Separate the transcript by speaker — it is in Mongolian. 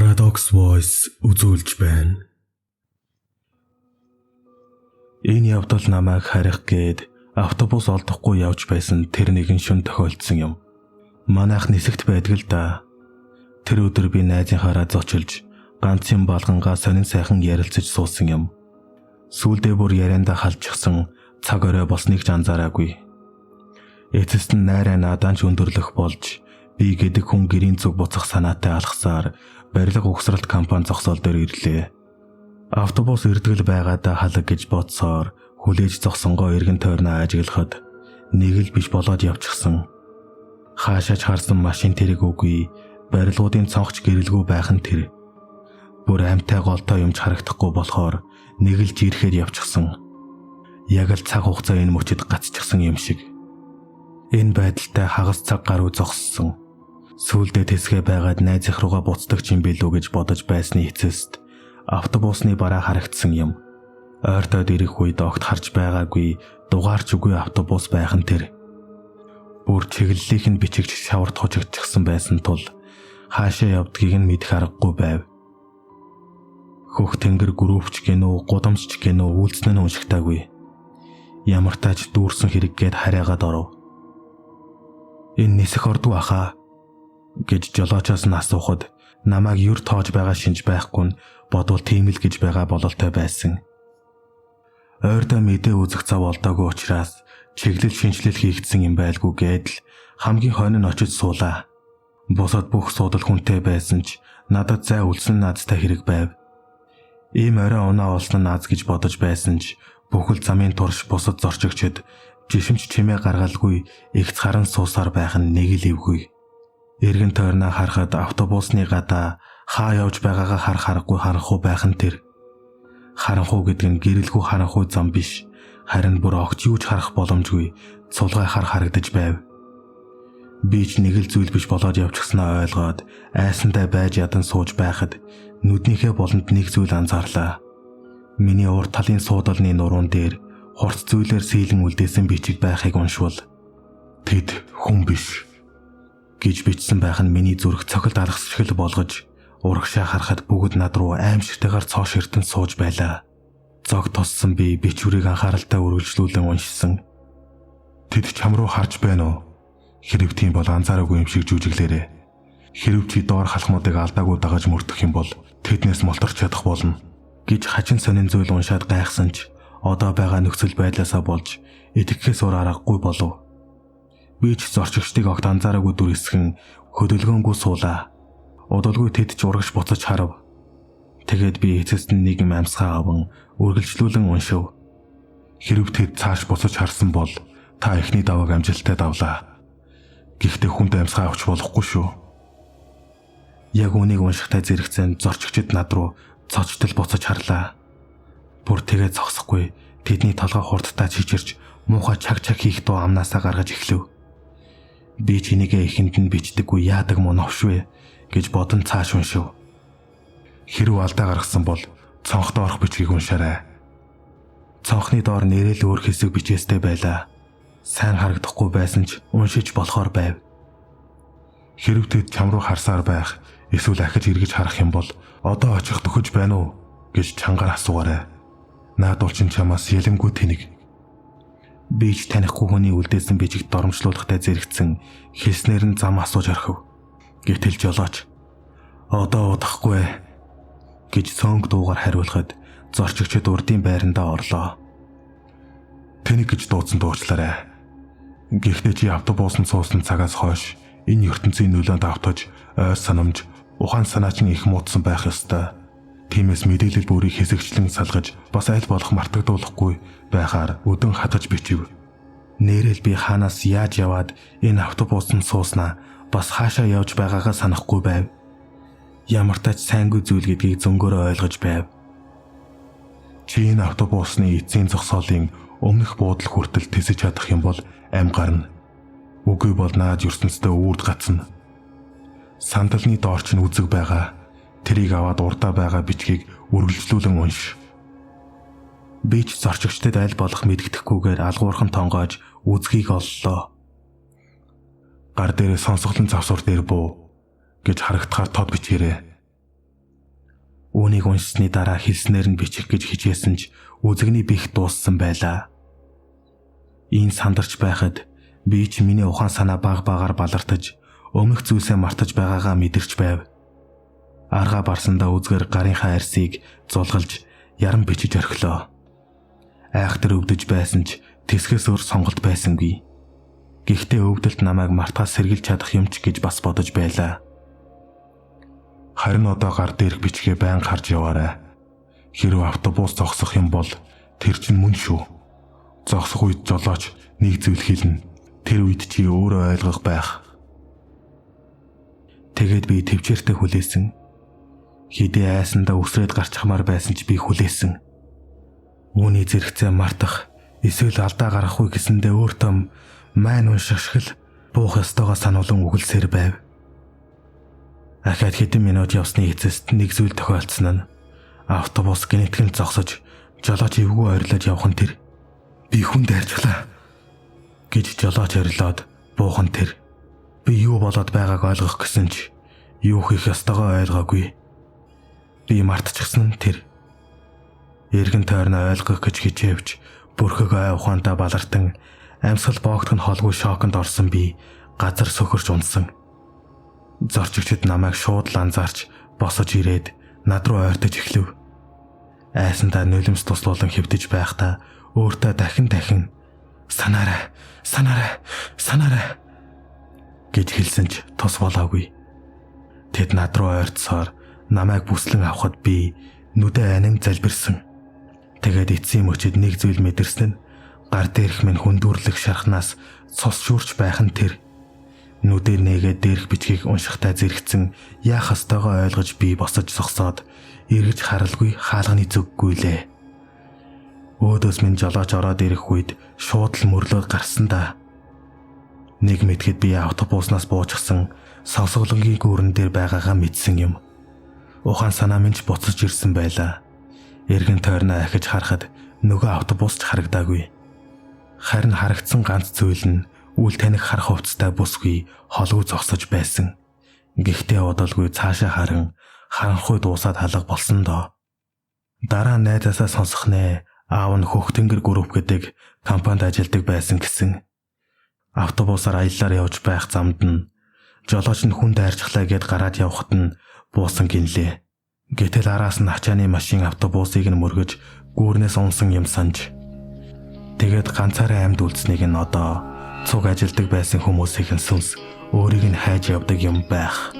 Speaker 1: Paradox Voice үзүүлж байна. Энэ явдал намайг харих гээд автобус олдохгүй явж байсан тэр нэгэн шөнө тохиолдсон юм. Манайх нисэгт байдаг л да. Тэр өдөр би найзынхаараа зочилж ганц юм балгангаа сонин сайхан ярилцаж суусан юм. Сүүлдээ бүр ярианда халчихсан цаг орой болсныг ч анзаараагүй. Эцэст нь найраа надад ч өндөрлөх болж би гэдэг хүн гэрийн зүг буцах санаатай алхсаар барилга угсралт компани зогсоол дээр ирлээ. Автобус ирдгэл байгаадаа халаг гэж бодсоор хүлээж зогсонгоо эргэн тойрноо ажиглахад нэг л биш болоод явчихсан. Хаашаач харсан машин тэрэг үгүй, барилгуудын цонхч гэрэлгүй байх нь тэр. Бүр амтай голтой юмч харагдахгүй болохоор нэг л жирэхэд явчихсан. Яг л цаг хугацаа энэ мөчөд гацчихсан юм шиг. Энэ байдалтай хагас цаг гаруй зогссон. Сүүлдээ тэсгээ байгаад найзынх руугаа буцдаг юм билүү гэж бодож байсны эцэст автобусны бараа харагдсан юм. Ойртоод ирэх үед огт харж байгаагүй дугаарч үгүй автобус байх нь тэр. Бүр чиглэлийнх нь бичигч шаварт хожигдчихсан байсан тул хаашаа явдгийг нь мэдэх аргагүй байв. Хөх тэнгэр гүрүүвч гэнүү, гудамжч гэнүү үйлснэ нь уншигтаагүй. Ямар тач дүүрсэн хэрэг гээд хараагаад оров. Энэ нисэх ордуу ахаа гэж жолоочоос нь асуухад намайг юр тоож байгаа шинж байхгүй нь бодвол тийм л гэж байгаа бололтой байсан. Ойрдоо мэдээ үзэх цав олдоогүй учраас чиглэл шинжилэл хийгдсэн юм байлгүй гээд л хамгийн хойно нь очиж суулаа. Бусад бүх суудал хүнтэй байсан ч надад зай үлсэн наадтай хэрэг байв. Ийм орой унаа олсон нааз гэж бодож байсан ч бүхэл замын турш бусад зорчигчд жишимч чимээ гаргалгүй игц харан суусаар байх нь нэг л эвгүй. Эргэн тойрноо харахад автобусны гадаа хаа явж байгаагаа харахгүй харанхуй байх нь тэр. Харанхуй гэдэг нь гэрэлгүй харанхуй зам биш, харин бүр огт юуч харах боломжгүй цулгай харагдаж байв. Би ч нэг л зүйл биш болоод явчихснаа ойлгоод айсандаа байж ядан сууж байхад нүднийхээ болонд нэг зүйл анзаарлаа. Миний урд талын суудалны нуруунд дээр хурц зүйлээр сийлэн үлдээсэн бичиг байхыг уншвал тэд хүн биш гэж бичсэн байх нь миний зүрх цохилт алгасчгэл болгож урагшаа харахад бүгд над руу аимшигтайгаар цоош эрдэн сууж байлаа. Зог тоссон би бичвэрийг анхааралтай үргэлжлүүлэн уншсан. Тэд чам руу харж байна уу? Хэрэг тийм бол анзаараагүй юм шиг жүжиглээрээ. Хэрэг чи доор халахмуудыг алдаагүй дагаж мөрдөх юм бол тэднээс молторч чадах болно гэж хачин сонин зүйл уншаад гайхсан ч одоо байгаа нөхцөл байдлаасаа болж итгэхээс өөр аргагүй болов. Би ч зорчигчдыг огт анзаараагүй дүр хэсгэн хөдөлгөөнгүй суулаа. Удалгүй тэд ч урагш буцаж харав. Тэгээд би эцэст нь нэг юм амьсгаа аван үргэлжлүүлэн уншив. Хэрв тэд цааш буцаж харсан бол та эхний давааг амжилттай давлаа. Гэхдээ хүнд амьсгаа авч болохгүй шүү. Яг үнийг уншихтай зэрэгцэн зорчигчд над руу цочтол буцаж харлаа. Бүр тэгээ зогсохгүй тэдний толгой хурдтай чичирч муухай чаг хийх дуу амнаасаа гаргаж эхлэв. Би ч энийгээ ихэнд нь бичдэггүй яадаг муу новшвэ гэж бодон цааш уншив. Хэрв алдаа гаргасан бол цонхд орох бичгийг уншаарай. Цонхны доор нэрэл өөр хэсэг бичээстэй байлаа. Сайн харагдахгүй байсан ч уншиж болохоор байв. Хэрв тэд чам руу харсаар байх, эсвэл ахиж эргэж харах юм бол одоо очих төхөж байна уу гэж чангаар асуугаарай. Наадуул чин чамаас ялэмгүй тэнэг. Би ч танихгүй хүний үлдээсэн бичигт доромжлуулахтай зэрэгцэн хэлснээр нь зам асууж орхив. Гэтэл жолооч одоо удахгүй гэж цонг дуугаар хариулахад зорчигчд урдын байрандаа орлоо. Тэнэг гэж дуудсан дуучлаарай. Гэхдээ чи автобусанд суусан цагаас хойш энэ ертөнцийн нөлөөнд автаж ойр санамж ухаан санаач нь их муудсан байх ёстой. Тиймээс мэдээлэл бүрийг хэсэгчлэн салгаж бас аль болох мартагдуулахгүй байхаар өдөн хатаж бичив. Нэрэл би хаанаас яаж яваад энэ автобусанд сууснаа бас хаашаа явж байгаагаа санахгүй байв. Ямар тач сайнгүй зүйл гэдгийг зөнгөөрөө ойлгож байв. Чи энэ автобусны эцсийн зогсоолын өмнөх буудал хүртэл тэсэж чадах юм бол ам гарна. Үгүй бол наад ертөнцтэй үрд гацна. Сандалны доорч нь үзэг байгаа. Тэрийг аваад урдаа байгаа бичгийг үргэлжлүүлэн унш. Би ч зорчигчдад аль болох мэддэхгүйгээр алгуурхан тонгоож үзгийг оллоо. Гар дээрээ сонсголон завсуур дээр буу гэж харагдахаар тод бичгээрэй. Үүнийг уншсны дараа хэлснээр нь бичих гэж хичээсэн ч үзэгний бих дууссан байлаа. Ийм сандарч байхад би ч миний ухаан санаа баг багаар балартаж өмнөх зүйлсээ мартаж байгаагаа мэдэрч байв. Арга барсандаа үзгээр гарынхаа арсыг зулгалж яран бичиж орхилоо. Айхтар өвдөж байсан ч тэсгээс өөр сонголт байсангүй. Гэхдээ өвдөлт намайг мартахаас сэргийлж чадах юм ч гэж бас бодож байлаа. Харин одоо гар дээрх бичгээ байн харж яваарай. Хэрв автобус зогсох юм бол тэр чинь мөн шүү. Зогсох үед жолооч нэг зүйл хэлнэ. Тэр үед чи өөрөө ойлгох байх. Тэгээд би төвчээртэй хүлээсэн. Хидээ айсандаа үсрээд гарчхмаар байсан ч би хүлээсэн. Үүний зэрэгцээ мартах эсвэл алдаа гаргахгүй гэсэндээ өөртөө майн уншигшгэл буух ёстойгоо сануулan үгэлсээр байв. Ахаад хэдэн минут явсны эцэст нэг зүйл тохиолдсон нь автобус гинэтгэн зогсож жолооч эвгүй ойрлоод явах нь тэр. Би хүнд арчглаа гэж жолооч орилоод буухан тэр. Би юу болоод байгааг ойлгох гэсэн ч юу хийх ёстойгоо ойлгоогүй. Би мартчихсан нь тэр. Эргэн тойрноо ойлгох гэж хичээвч бүрхэг ай ухаантаа балартан амьсгал боогдох нь холгүй шоконд орсон би газар сөхөрч унсан. Зорчигчид намайг шууд ланзаарч босож ирээд над руу ойртож эхлэв. Айсандаа нулимс туслуулан хэвдэж байхдаа өөртөө дахин санаарай гэж хэлсэн ч тус болоогүй. Тэд над руу ойртсоор намайг бүслэн авахад би нүдэ анин залбирсан. Тэгээд эцсийн мөчөд нэг зүйл мэдэрсэн нь гар дээрх минь хүндүрлэх шархнаас цус шүрч байх нь тэр. Нүдээр нээгээд дээрх бичгийг уншихтаа зэрэгцэн яах ёстойгоо ойлгож би босож зогсоод эргэж харалгүй хаалганы зүггүй лээ. Өөдөөс минь жолооч ороод ирэх үед шууд л мөрлөөд гарсан да. Нэг мэдхэд би автобуснаас буужчихсан сонсголонгийн гүүрэн дээр байгаагаа мэдсэн юм. Ухаан санаа минь ч буцаж ирсэн байлаа. Эргэн тойрноо ахиж харахад нөгөө автобус ч харагдаагүй. Харин харагдсан ганц зүйл нь үл таних харах хувцастай бүсгүй холгүй зогсож байсан. Гэхдээ удалгүй цаашаа харан харанхуй дуусаад халга болсон доо. Дараа найзаасаа сонсох нэ аав нь Хөхтөнгөр групп гэдэг компанид ажилладаг байсан гэсэн. Автобусаар аяллаар явж байх замд нь жолооч нь хүнд айрчглаа гэд гараад явхад нь буусан гинлээ. Гэтэл араас нь ачааны машин автобусыг нь мөргөж гүүрнээс унсан юм санаж. Тэгээд ганцаараа амьд үлдснийг нь одоо цуг ажилдаг байсан хүмүүсийн сүнс өөрийг нь хайж явдаг юм байх.